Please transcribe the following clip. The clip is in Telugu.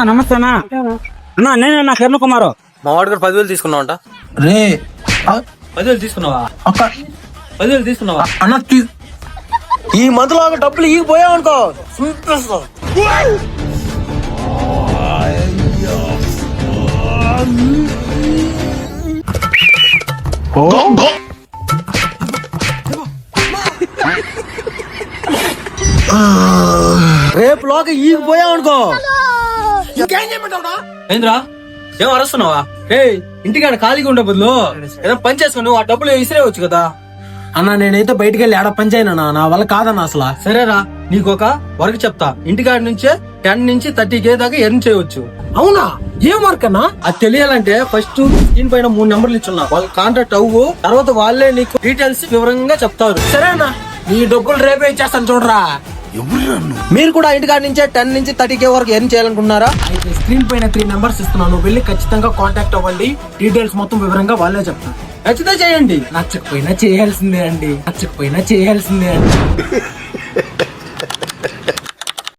నమస్తే అన్నా. నేనే నా కిరణ్ కుమార్. మా వాడు కూడా 10,000 తీసుకున్నావంట. రే 10,000 తీసుకున్నావా? అక్క 10,000 తీసుకున్నావా? అన్న ఈ మధ్యలో డబ్బులు ఈ పోయావనుకో రేపు లోక ఈగ పోయావనుకో ఏంద్రా ఏం అరుస్తున్నావా? ఇంటికాడ ఖాళీగా ఉండే బదులు ఏదో పని చేసుకుని ఆ డబ్బులు ఇసిరేవచ్చు కదా. అన్న నేనైతే బయటికి వెళ్ళి ఆడ పని చేయను నా వల్ల కాదన్న అసలు. సరేరా, నీకు ఒక వర్క్ చెప్తా. ఇంటికాడ నుంచే 10 నుంచి 30K దాకా ఎర్న్ చేయవచ్చు. అవునా? ఏం వర్క్ అన్నా? అది తెలియాలంటే ఫస్ట్ స్క్రీన్ పైన 3 నెంబర్లు ఇచ్చున్నా, వాళ్ళు కాంటాక్ట్ అవ్వు. తర్వాత వాళ్ళే నీకు డీటెయిల్స్ వివరంగా చెప్తారు. సరేనా? నీ డబ్బులు రేపే ఇచ్చేస్తాను చూడరా. మీరు కూడా ఇంటికాడ నుంచే 10 నుంచి 30K వరకు ఎర్న్ చేయాలనుకుంటున్నారా? అయితే స్క్రీన్ పైన 3 నెంబర్స్ ఇస్తున్నాను, వెళ్ళి ఖచ్చితంగా కాంటాక్ట్ అవ్వండి. డీటెయిల్స్ మొత్తం వివరంగా వాళ్ళే చెప్తారు. ఖచ్చితంగా చేయండి. నచ్చకపోయినా చేయాల్సిందే అండి.